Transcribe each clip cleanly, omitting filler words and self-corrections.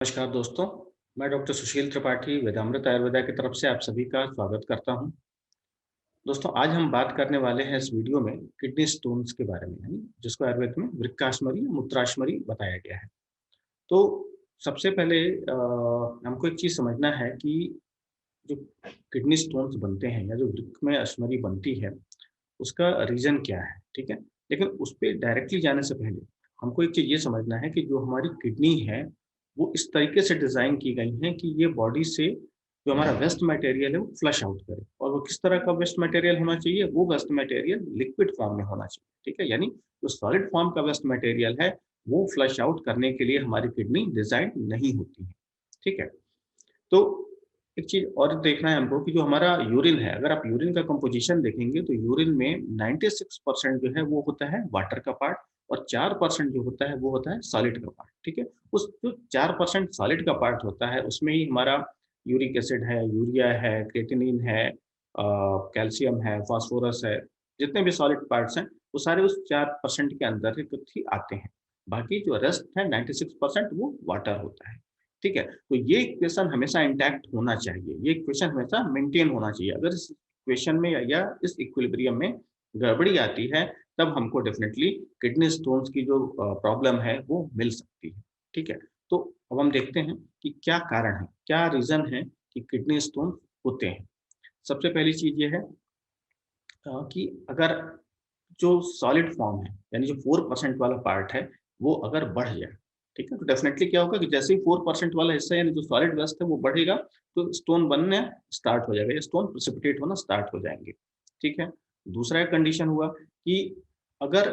नमस्कार दोस्तों, मैं डॉक्टर सुशील त्रिपाठी वेदामृत आयुर्वेदा की तरफ से आप सभी का स्वागत करता हूं। दोस्तों, आज हम बात करने वाले हैं इस वीडियो में किडनी स्टोन्स के बारे में, यानी जिसको आयुर्वेद में वृक्काश्मरी या मूत्राश्मरी बताया गया है। तो सबसे पहले हमको एक चीज़ समझना है कि जो किडनी स्टोन्स बनते हैं या जो वृक्क में अश्मरी बनती है, उसका रीज़न क्या है, ठीक है? लेकिन उस पे डायरेक्टली जाने से पहले हमको एक चीज़ ये समझना है कि जो हमारी किडनी है, वो इस तरीके से डिज़ाइन की गई हैं कि ये बॉडी से जो हमारा वेस्ट मटेरियल है, वो फ्लश आउट करे और वो किस तरह का वेस्ट मटेरियल होना चाहिए? वो वेस्ट मटेरियल लिक्विड फॉर्म में होना चाहिए, ठीक है? यानी जो सॉलिड फॉर्म का वेस्ट मटेरियल है, वो फ्लश आउट करने के लिए हमारी किडनी डिज़ाइन नहीं होती है, ठीक है? तो एक चीज़ और देखना है हमको कि जो हमारा यूरिन है, अगर आप यूरिन का कंपोज़िशन देखेंगे तो यूरिन में 96% जो है वो होता है वाटर का पार्ट और 4% जो होता है वो होता है सॉलिड का पार्ट, ठीक है? उस जो 4% सॉलिड का पार्ट होता है उसमें ही हमारा यूरिक एसिड है, यूरिया है, क्रेटिनिन है, कैल्शियम है, फास्फोरस है, जितने भी सॉलिड पार्ट्स हैं, वो सारे उस 4% के अंदर ही आते हैं। बाकी जो रेस्ट है 96% वो वाटर होता है। ठीक है? तो ये इक्वेशन हमेशा इंटैक्ट होना चाहिए, ये इक्वेशन हमेशा मेंटेन होना चाहिए। अगर इस इक्वेशन में या इस इक्विलिब्रियम में गड़बड़ी आती है, तब हमको डेफिनिटली किडनी स्टोन्स की जो प्रॉब्लम है, वो मिल सकती है। ठीक है? तो अब हम देखते हैं कि क्या कारण है, क्या रीज़न है कि किडनी स्टोन होते हैं। सबसे पहली चीज़ ये है कि अगर जो सॉलिड फॉर्म है, यानी जो 4% वाला पार्ट है, वो अगर बढ़ जाए, ठीक है? तो डेफ़िनेटली क्या होगा कि जैसे ही 4% वाला हिस्सा यानी जो सॉलिड वेस्ट है वो बढ़ेगा, तो स्टोन बनना स्टार्ट हो जाएगा, ये स्टोन प्रेसिपिटेट होना स्टार्ट हो जाएँगे, ठीक है? दूसरा एक कंडीशन हुआ कि अगर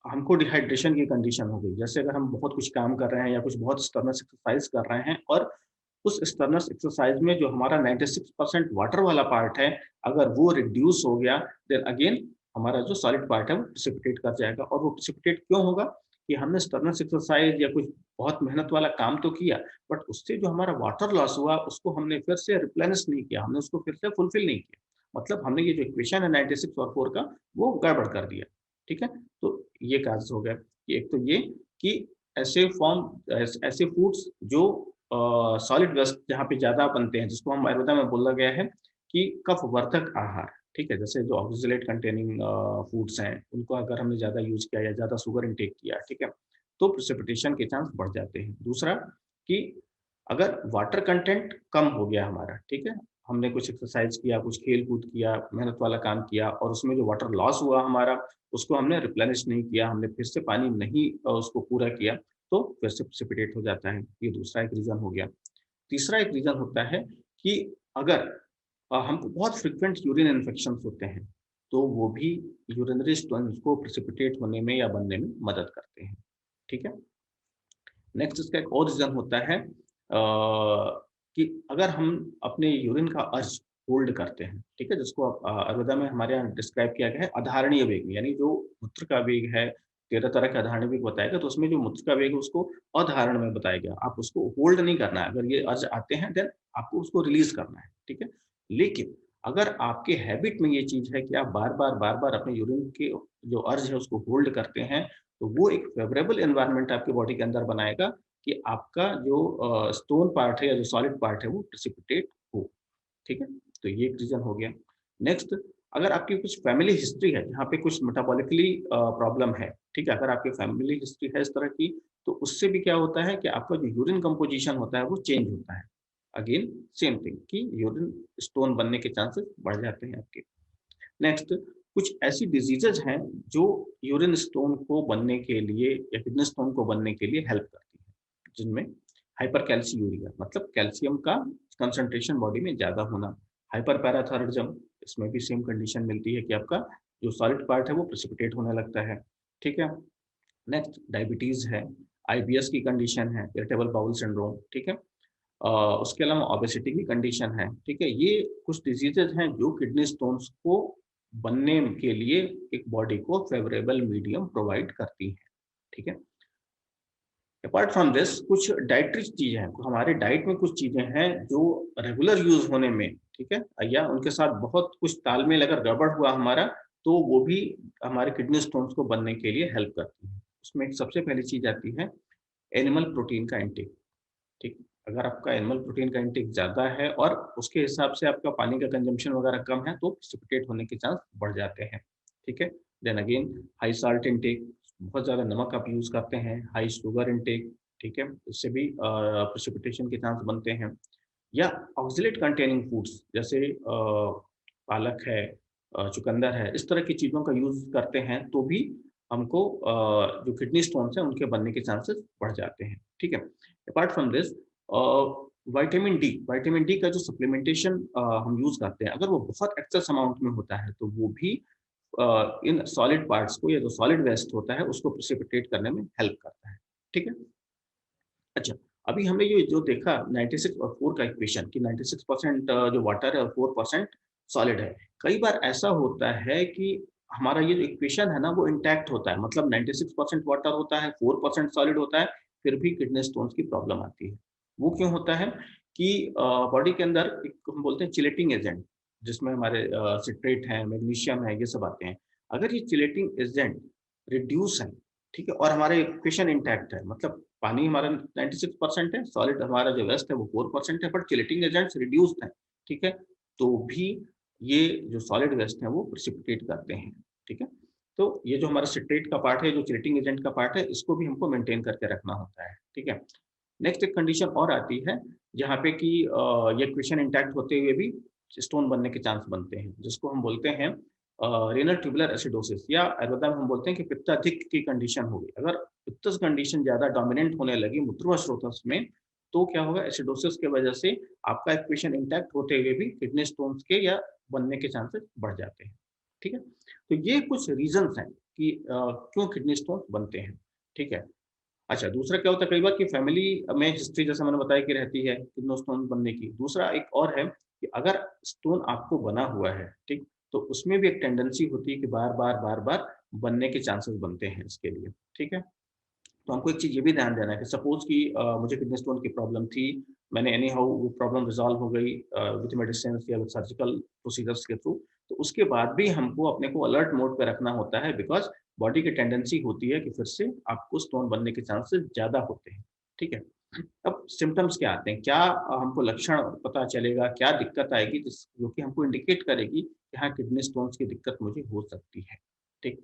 हमको डिहाइड्रेशन की कंडीशन हो गई, जैसे अगर हम बहुत कुछ काम कर रहे हैं या कुछ बहुत स्ट्रेनस एक्सरसाइज़ कर रहे हैं और उस स्टर्नस एक्सरसाइज में जो हमारा 96% वाटर वाला पार्ट है, अगर वो रिड्यूस हो गया, देन अगेन हमारा जो सॉलिड पार्ट है वो प्रेसिपिटेट कर जाएगा और वो प्रेसिपिटेट क्यों होगा? कि हमने स्टर्नस एक्सरसाइज या कुछ बहुत मेहनत वाला काम तो किया, बट उससे जो हमारा वाटर लॉस हुआ, उसको हमने फिर से रिप्लेनिश नहीं किया, हमने उसको फिर से फुलफिल नहीं किया। मतलब हमने ये जो इक्वेशन है 96 और 4 का, वो गड़बड़ कर दिया। ठीक है? तो ये काज़ हो गया कि एक तो ये कि ऐसे फूड्स जो सॉलिड वेस्ट जहाँ पे ज़्यादा बनते हैं, जिसको हम आयुर्वेदा में बोला गया है कि कफवर्धक आहार, ठीक है? जैसे जो ऑक्ज़ेलेट कंटेनिंग फूड्स हैं, उनको अगर हमने ज़्यादा यूज़ किया या ज़्यादा शुगर इंटेक किया, ठीक है? तो प्रेसिपिटेशन के चांस बढ़ जाते हैं। दूसरा कि अगर वाटर कंटेंट कम हो गया हमारा, ठीक है? हमने कुछ एक्सरसाइज़ किया, कुछ खेल-कूद किया, मेहनत वाला काम किया और उसमें जो वाटर लॉस हुआ हमारा, उसको हमने रिप्लेनिश नहीं किया, हमने फिर से पानी नहीं उसको पूरा किया, तो फिर से प्रेसिपिटेट हो जाता है। ये दूसरा एक रीज़न हो गया। तीसरा एक रीज़न होता है कि अगर हमको बहुत फ्रीक्वेंट यूरिन इन्फेक्शंस होते हैं, तो वो भी यूरिनरी स्टोन्स को प्रेसिपिटेट होने में या बनने में मदद करते हैं। ठीक है? नेक्स्ट इसका एक और रीज़न होता है कि अगर हम अपने यूरिन का अर्ज होल्ड करते हैं, ठीक है? जिसको आयुर्वेदा में हमारे यहाँ डिस्क्राइब किया गया है अधारणीय वेग, यानी जो मूत्र का वेग है, 13 तरह का अधारणीय वेग बताया गया, तो उसमें जो मूत्र का वेग है उसको अधारण में बताया गया। आप उसको होल्ड नहीं करना है, अगर ये अर्ज आते हैं देन आपको उसको रिलीज़ करना है, ठीक है? लेकिन अगर आपके हैबिट में ये चीज़ है कि आप बार-बार अपने यूरिन के जो अर्ज है उसको होल्ड करते हैं, तो वो एक फ़ेवरेबल एनवायरनमेंट आपकी बॉडी के अंदर बनाएगा कि आपका जो स्टोन पार्ट है या जो सॉलिड पार्ट है वो प्रेसिपिटेट हो, ठीक है? तो ये एक रीज़न हो गया। नेक्स्ट अगर आपकी कुछ फैमिली हिस्ट्री है, जहाँ पे कुछ मेटाबॉलिकली प्रॉब्लम है, ठीक है? अगर आपकी फैमिली हिस्ट्री है इस तरह की, तो उससे भी क्या होता है कि आपका जो यूरिन कंपोज़िशन होता है वो चेंज होता है। अगेन सेम थिंग कि यूरिन स्टोन बनने के चांसेस बढ़ जाते हैं आपके। नेक्स्ट कुछ ऐसी डिजीजेज़ हैं जो यूरिन स्टोन को बनने के लिए या किडनी स्टोन को बनने के लिए हेल्प करती हैं, जिनमें हाइपरकैल्सियूरिया मतलब कैल्शियम का कंसंट्रेशन बॉडी में ज़्यादा होना, हाइपरपैराथायरॉइडिज्म इसमें भी सेम कंडीशन मिलती है कि आपका जो सॉलिड पार्ट है वो प्रेसिपिटेट होने लगता है, ठीक है? नेक्स्ट डायबिटीज़ है, आईबीएस की कंडीशन है, इरिटेबल बाउल सिंड्रोम, ठीक है? उसके अलावा ओबेसिटी की कंडीशन है, ठीक है? ये कुछ डिजीज़ेज़ हैं जो किडनी स्टोन्स को बनने के लिए एक बॉडी को फ़ेवरेबल मीडियम प्रोवाइड करती हैं, ठीक है? अपार्ट फ्रॉम दिस कुछ डाइटरी चीज़ें हैं, हमारे डाइट में कुछ चीज़ें हैं जो रेगुलर यूज़ होने में, ठीक है? या उनके साथ बहुत कुछ तालमेल अगर गड़बड़ हुआ हमारा, तो वो भी हमारे किडनी स्टोन्स को बनने के लिए हेल्प करती हैं। उसमें एक सबसे पहली चीज़ आती है एनिमल प्रोटीन का इंटेक, ठीक है? अगर आपका एनिमल प्रोटीन का इंटेक ज़्यादा है और उसके हिसाब से आपका पानी का कंजम्पशन वगैरह कम है, तो प्रेसिपिटेट होने के चांस बढ़ जाते हैं, ठीक है? Then again high salt intake, बहुत ज़्यादा नमक आप यूज़ करते हैं, हाई शुगर इंटेक, ठीक है? इससे भी प्रेसिपिटेशन के चांस बनते हैं। या ऑक्सलेट कंटेनिंग फूड्स जैसे पालक है, चुकंदर है, इस तरह की चीज़ों का यूज़ करते हैं तो भी हमको जो किडनी स्टोन्स हैं उनके बनने के चांसेस बढ़ जाते हैं, ठीक है? Apart from this vitamin D का जो सप्लीमेंटेशन हम यूज़ करते हैं, अगर वो बहुत एक्सेस अमाउंट में होता है तो वो भी इन सॉलिड पार्ट्स को या जो सॉलिड वेस्ट होता है उसको प्रेसिपिटेट करने में हेल्प करता है, ठीक है? अच्छा, अभी हमने ये जो देखा 96 और 4 का इक्वेशन कि 96% जो वाटर है और 4% सॉलिड है। कई बार ऐसा होता है कि हमारा ये जो इक्वेशन है ना वो इंटैक्ट होता है, मतलब 96% वाटर होता है, 4% सॉलिड होता है, फिर भी किडनी स्टोन्स की प्रॉब्लम आती है। वो क्यों होता है कि बॉडी के अंदर एक हम बोलते हैं चिलेटिंग एजेंट, जिसमें हमारे सिट्रेट है, मैग्नीशियम है, ये सब आते हैं। अगर ये चिलेटिंग एजेंट रिड्यूस है, ठीक है, और हमारा इक्वेशन इंटैक्ट है, मतलब पानी हमारा 96% है, सॉलिड हमारा जो वेस्ट है वो 4% है, बट चिलेटिंग एजेंट्स रिड्यूस्ड हैं, ठीक है? तो भी ये जो सॉलिड वेस्ट है वो प्रेसिपिटेट करते हैं, ठीक है? तो ये जो हमारा सिट्रेट का पार्ट है, जो चिलेटिंग एजेंट का पार्ट है, इसको भी हमको मेंटेन करके रखना होता है, ठीक है? नेक्स्ट एक कंडीशन और आती है, जहाँ पे कि ये इक्वेशन इंटैक्ट होते हुए भी स्टोन बनने के चांस बनते हैं, जिसको हम बोलते हैं रेनल ट्यूबुलर एसिडोसिस, या आयुर्वेदा में हम बोलते हैं कि पित्ताधिक्य की कंडीशन हो गई। अगर पित्तज कंडीशन ज़्यादा डोमिनेंट होने लगी मूत्र स्रोतस में, तो क्या होगा, एसिडोसिस की वजह से आपका इक्वेशन इंटैक्ट होते हुए भी किडनी स्टोन्स के या बनने के चांसेस बढ़ जाते हैं, ठीक है? तो ये कुछ रीज़न्स हैं कि क्यों किडनी स्टोन्स बनते हैं, ठीक है? अच्छा, दूसरा क्या होता है कई बार कि फैमिली में हिस्ट्री जैसे मैंने बताया कि रहती है किडनी स्टोन बनने की। दूसरा एक और है कि अगर स्टोन आपको बना हुआ है, ठीक? तो उसमें भी एक टेंडेंसी होती है कि बार-बार, बार-बार बनने के चांसेस बनते हैं इसके लिए, ठीक है? तो हमको एक चीज़ ये भी ध्यान देना है कि सपोज़ कि मुझे किडनी स्टोन की प्रॉब्लम थी, मैंने एनी हाउ वो प्रॉब्लम रिज़ॉल्व हो गई विथ मेडिसिन्स या विथ सर्जिकल प्रोसीजर्स के थ्रू, तो उसके बाद भी हमको अपने को अलर्ट मोड पे रखना होता है, बिकॉज़ बॉडी की टेंडेंसी होती है कि फिर से आपको स्टोन बनने के चांसेस ज़्यादा होते हैं, ठीक है? अब सिम्पटम्स क्या आते हैं? क्या हमको लक्षण पता चलेगा, क्या दिक्कत आएगी जो कि हमको इंडिकेट करेगी कि हाँ, किडनी स्टोन्स की दिक्कत मुझे हो सकती है, ठीक?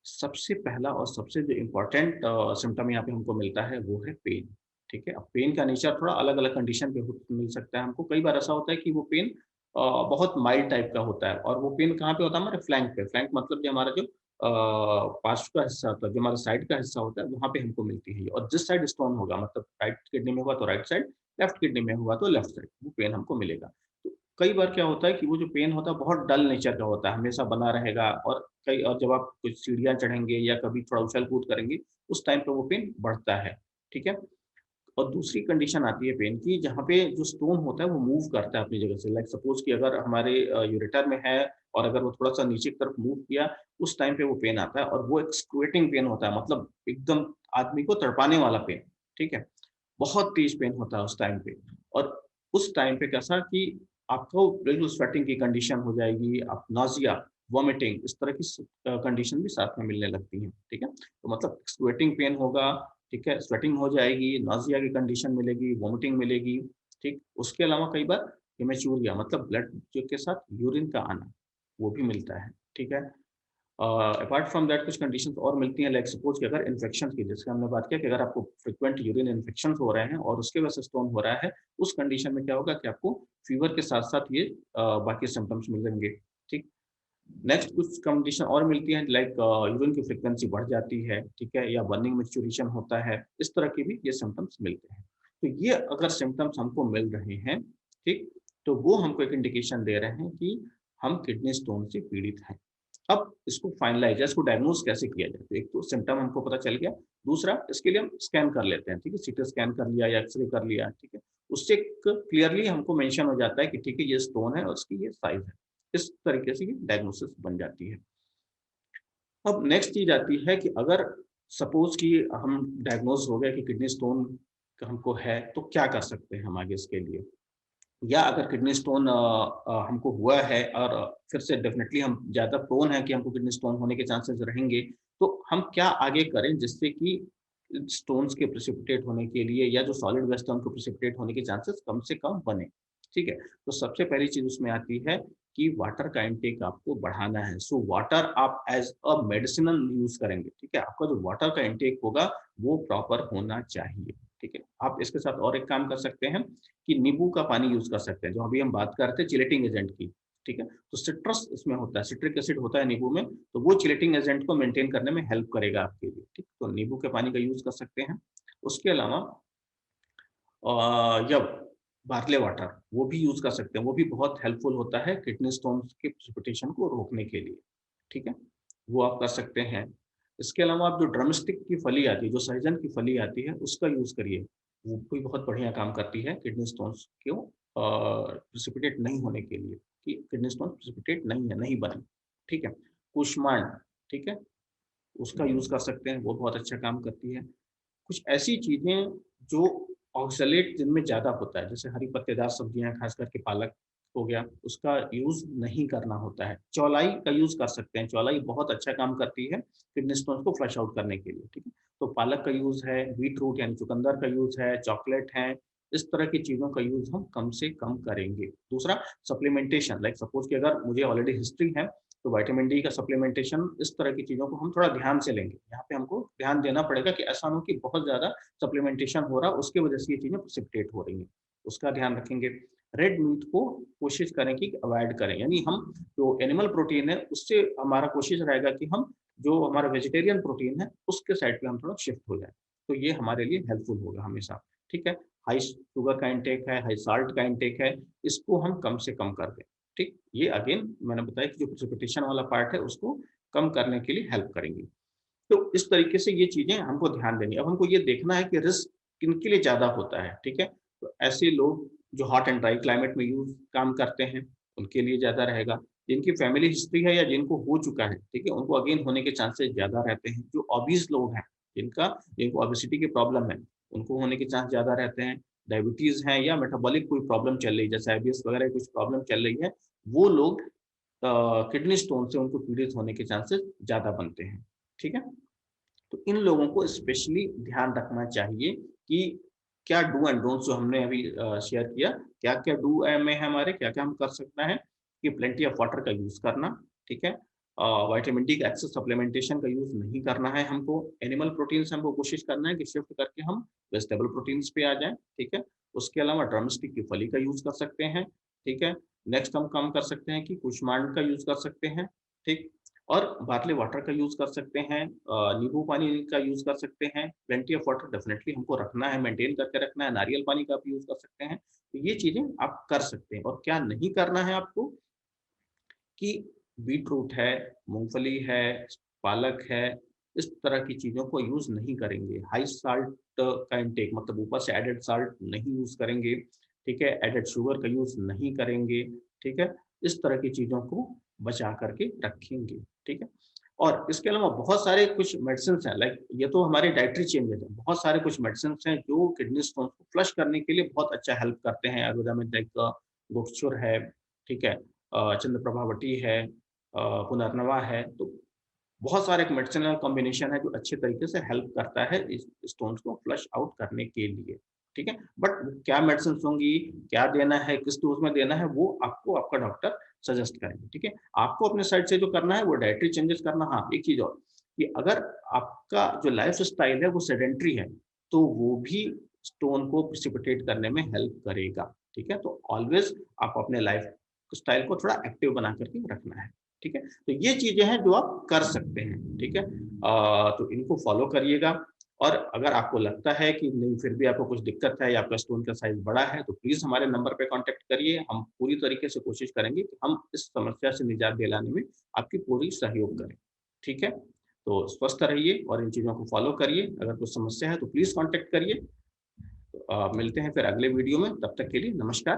सबसे पहला और सबसे जो इम्पोर्टेंट सिम्पटम यहाँ पे हमको मिलता है वो है पेन, ठीक है? अब पेन का नेचर थोड़ा अलग-अलग कंडीशन पे हो मिल सकता है हमको। कई बार ऐसा होता है कि वो पेन बहुत माइल्ड टाइप का होता है, और वो पेन कहाँ पे होता है, हमारे फ्लैंक पे। फ्लैंक मतलब जो हमारा जो पार्श्व का हिस्सा होता है, जो हमारा साइड का हिस्सा होता है, वहाँ पे हमको मिलती है ये। और जिस साइड स्टोन होगा, मतलब राइट किडनी में हुआ तो राइट साइड, लेफ्ट किडनी में हुआ तो लेफ्ट साइड, वो पेन हमको मिलेगा। तो कई बार क्या होता है कि वो जो पेन होता है बहुत डल नेचर का होता है, हमेशा बना रहेगा, और जब आप कुछ सीढ़ियाँ चढ़ेंगे या कभी थोड़ा उछल-कूद करेंगे, उस टाइम पे वो पेन बढ़ता है, ठीक है? और दूसरी कंडीशन आती है पेन की, जहाँ पे जो स्टोन होता है वो मूव करता है अपनी जगह से। लाइक सपोज़ कि अगर हमारे यूरेटर में है और अगर वो थोड़ा-सा नीचे की तरफ मूव किया, उस टाइम पे वो पेन आता है, और वो एक्सक्रूएटिंग पेन होता है, मतलब एकदम आदमी को तड़पाने वाला पेन, ठीक है? बहुत तेज़ पेन होता है उस टाइम पे, और उस टाइम पे कैसा कि आपको बिल्कुल स्वेटिंग की कंडीशन हो जाएगी, आप नाज़िया, वॉमिटिंग, इस तरह की कंडीशन भी साथ में मिलने लगती है, ठीक है? तो मतलब स्वेटिंग पेन होगा, ठीक है? स्वेटिंग हो जाएगी, नाज़िया की कंडीशन मिलेगी, वॉमिटिंग मिलेगी, ठीक? उसके अलावा कई बार हेमेचूरिया, मतलब ब्लड जो के साथ यूरिन का आना, वो भी मिलता है, ठीक है? अपार्ट फ्रॉम दैट कुछ कंडीशंस और मिलती हैं, लाइक सपोज़ कि अगर इन्फेक्शन की, जैसे हमने बात किया कि अगर आपको फ्रीक्वेंट यूरिन इन्फेक्शंस हो रहे हैं और उसके वजह से स्टोन हो रहा है, उस कंडीशन में क्या होगा कि आपको फीवर के साथ-साथ ये बाकी सिम्पटम्स मिलेंगे, ठीक? नेक्स्ट कुछ कंडीशन और मिलती हैं, लाइक यूरिन की फ्रीक्वेंसी बढ़ जाती है, ठीक है? या बर्निंग मैच्यूरेशन होता है, इस तरह के भी ये सिम्पटम्स मिलते हैं। तो ये अगर सिम्पटम्स हमको मिल रहे हैं, ठीक? तो वो हमको एक इंडिकेशन दे रहे हैं कि हम किडनी स्टोन से पीड़ित हैं। अब इसको फाइनलाइज़ या इसको डायग्नोज़ कैसे किया जाए? तो एक तो सिम्पटम हमको पता चल गया, दूसरा इसके लिए हम स्कैन कर लेते हैं, ठीक है? सीटी स्कैन कर लिया या एक्स-रे कर लिया, ठीक है? उससे क्लियरली हमको मेंशन हो जाता है कि ठीक है, ये स्टोन है और इसकी ये साइज़ है। इस तरीके से ये डायग्नोसिस बन जाती है। अब नेक्स्ट चीज़ आती है कि अगर सपोज़ कि हम डायग्नोज़ हो गए कि किडनी स्टोन हमको है, तो क्या कर सकते हैं हम आगे इसके लिए? या अगर किडनी स्टोन हमको हुआ है और फिर से डेफ़िनेटली हम ज़्यादा प्रोन हैं कि हमको किडनी स्टोन होने के चांसेस रहेंगे, तो हम क्या आगे करें जिससे कि स्टोन्स के प्रेसिपिटेट होने के लिए या जो सॉलिड वेस्ट है उनको प्रेसिपिटेट होने के चांसेस कम से कम बने। ठीक है? तो सबसे पहली चीज़ उसमें आती है कि वाटर का इंटेक आपको बढ़ाना है। सो वाटर आप एज़ अ मेडिसिनल यूज़ करेंगे, ठीक है? आपका जो वाटर का इंटेक होगा वो प्रॉपर होना चाहिए, ठीक है? आप इसके साथ और एक काम कर सकते हैं कि नींबू का पानी यूज़ कर सकते हैं, जो अभी हम बात कर रहे थे चिलेटिंग एजेंट की, ठीक है? तो सिट्रस इसमें होता है, सिट्रिक एसिड होता है नींबू में, तो वो चिलेटिंग एजेंट को मेंटेन करने में हेल्प करेगा आपके लिए, ठीक? तो नींबू के पानी का यूज़ कर सकते हैं। उसके अलावा या बार्ले वाटर वो भी यूज़ कर सकते हैं, वो भी बहुत हेल्पफुल होता है किडनी स्टोन्स के प्रेसिपिटेशन को रोकने के लिए, ठीक है? वो आप कर सकते हैं। इसके अलावा आप जो ड्रमस्टिक की फली आती है, जो सहजन की फली आती है, उसका यूज़ करिए। वो भी बहुत बढ़िया काम करती है किडनी स्टोन्स को प्रेसिपिटेट नहीं होने के लिए, कि किडनी स्टोन प्रेसिपिटेट नहीं है, नहीं बने, ठीक है? कुष्मांड, ठीक है? उसका यूज़ कर सकते हैं, वो बहुत अच्छा काम करती है। कुछ ऐसी चीज़ें जो ऑक्सलेट जिनमें ज़्यादा होता है, जैसे हरी पत्तेदार सब्जियाँ, खास करके पालक हो गया, उसका यूज़ नहीं करना होता है। चौलाई का यूज़ कर सकते हैं, चौलाई बहुत अच्छा काम करती है किडनी स्टोन्स को फ्लश आउट करने के लिए, ठीक है? तो पालक का यूज़ है, बीटरूट यानी चुकंदर का यूज़ है, चॉकलेट है, इस तरह की चीज़ों का यूज़ हम कम से कम करेंगे। दूसरा सप्लीमेंटेशन लाइक सपोज़ कि अगर मुझे ऑलरेडी हिस्ट्री है, तो विटामिन डी का सप्लीमेंटेशन इस तरह की चीज़ों को हम थोड़ा ध्यान से लेंगे। यहाँ पे हमको ध्यान देना पड़ेगा कि ऐसा ना हो कि बहुत ज़्यादा सप्लीमेंटेशन हो रहा, उसकी वजह से ये चीज़ें प्रेसिपिटेट हो रही हैं। उसका ध्यान रखेंगे। रेड मीट को कोशिश करें कि अवॉइड करें, यानी हम जो एनिमल प्रोटीन है, उससे हमारा कोशिश रहेगा कि हम जो हमारा वेजिटेरियन प्रोटीन है, उसके साइड पे हम थोड़ा शिफ्ट हो जाएँ। तो ये हमारे लिए हेल्पफुल होगा हमेशा, ठीक है? हाई शुगर का इंटेक है, हाई साल्ट का इंटेक है, इसको हम कम से कम कर दें। ठीक? ये अगेन मैंने बताया कि जो प्रेसिपिटेशन वाला पार्ट है उसको कम करने के लिए हेल्प करेंगी। तो इस तरीके से ये चीज़ें हमको ध्यान देनी है। अब हमको ये देखना है कि रिस्क किनके लिए ज़्यादा होता है, ठीक है? तो ऐसे लोग जो हॉट एंड ड्राई क्लाइमेट में यूज़ काम करते हैं, उनके लिए ज़्यादा रहेगा। जिनकी फैमिली हिस्ट्री है या जिनको हो चुका है, ठीक है? उनको अगेन होने के चांसेस ज़्यादा रहते हैं। जो ओबीज़ लोग हैं, जिनको ओबेसिटी की प्रॉब्लम है, उनको होने के चांस ज़्यादा रहते हैं। डायबिटीज़ है या मेटाबॉलिक कोई प्रॉब्लम चल रही है, जैसे आईबीएस वगैरह की कुछ प्रॉब्लम चल रही है, वो लोग किडनी स्टोन से उनको पीड़ित होने के चांसेस ज़्यादा बनते हैं, ठीक है? तो इन लोगों को स्पेशली ध्यान रखना चाहिए कि क्या डू एंड डोंट्स जो हमने अभी शेयर किया, क्या-क्या डू में है हमारे, क्या-क्या हम कर सकते हैं कि प्लेंटी ऑफ वाटर का यूज़ करना, ठीक है? विटामिन डी का एक्सेस सप्लीमेंटेशन का यूज़ नहीं करना है हमको, एनिमल प्रोटीन से हमको कोशिश करना है कि शिफ्ट करके हम वेजिटेबल प्रोटीन्स पे आ जाएँ, ठीक है? उसके अलावा ड्रमस्टिक की फली का यूज़ कर सकते हैं, ठीक है? नेक्स्ट हम काम कर सकते हैं कि कुष्मांड का यूज़ कर सकते हैं, ठीक? और बार्ले वाटर का यूज़ कर सकते हैं, नींबू पानी का यूज़ कर सकते हैं, प्लेंटी ऑफ वाटर डेफिनिटली हमको रखना है, मेंटेन करके रखना है, नारियल पानी का आप यूज़ कर सकते हैं। तो ये चीज़ें आप कर सकते हैं और क्या नहीं करना है आपको कि बीटरूट है, मूँगफली है, पालक है, इस तरह की चीज़ों को यूज़ नहीं करेंगे। हाई साल्ट का इंटेक मतलब ऊपर से एडेड साल्ट नहीं यूज़ करेंगे, ठीक है? एडेड शुगर का यूज़ नहीं करेंगे, ठीक है? इस तरह की चीज़ों को बचा कर के रखेंगे, ठीक है? और इसके अलावा बहुत सारे कुछ मेडिसिन्स हैं लाइक ये तो हमारे डाइटरी चेंजेज़ हैं। बहुत सारे कुछ मेडिसिन्स हैं जो किडनी स्टोन्स को फ्लश करने के लिए बहुत अच्छा हेल्प करते हैं। आयुर्वेदा में लाइक गुड़चुर है, ठीक है? चंद्रप्रभावती है, पुनर्नवा है, तो बहुत सारे एक मेडिसिनल कॉम्बिनेशन है जो अच्छे तरीके से हेल्प करता है इस स्टोन्स को फ्लश आउट करने के लिए, ठीक है? बट क्या मेडिसिन्स होंगी, क्या देना है, किस डोज़ में देना है, वो आपको आपका डॉक्टर सजेस्ट करेंगे, ठीक है? आपको अपने साइड से जो करना है वो डाइटरी चेंजेस करना हाँ, एक चीज़ और कि अगर आपका जो लाइफ़स्टाइल है वो सेडेंटरी है, तो वो भी स्टोन को प्रेसिपिटेट करने में हेल्प करेगा, ठीक है? तो ऑलवेज़ आप अपने लाइफ़स्टाइल को थोड़ा एक्टिव बना कर के रखना है, ठीक है? तो ये चीज़ें हैं जो आप कर सकते हैं, ठीक है? तो इनको फ़ॉलो करिएगा और अगर आपको लगता है कि नहीं फिर भी आपको कुछ दिक्कत है या आपका स्टोन का साइज़ बड़ा है, तो प्लीज़ हमारे नंबर पे कॉन्टैक्ट करिए। हम पूरी तरीके से कोशिश करेंगे कि हम इस समस्या से निजात दिलाने में आपकी पूरी सहयोग करें, ठीक है? तो स्वस्थ रहिए और इन चीज़ों को फ़ॉलो करिए। अगर कुछ समस्या है तो प्लीज़ कॉन्टैक्ट करिए। मिलते हैं फिर अगले वीडियो में, तब तक के लिए नमस्कार।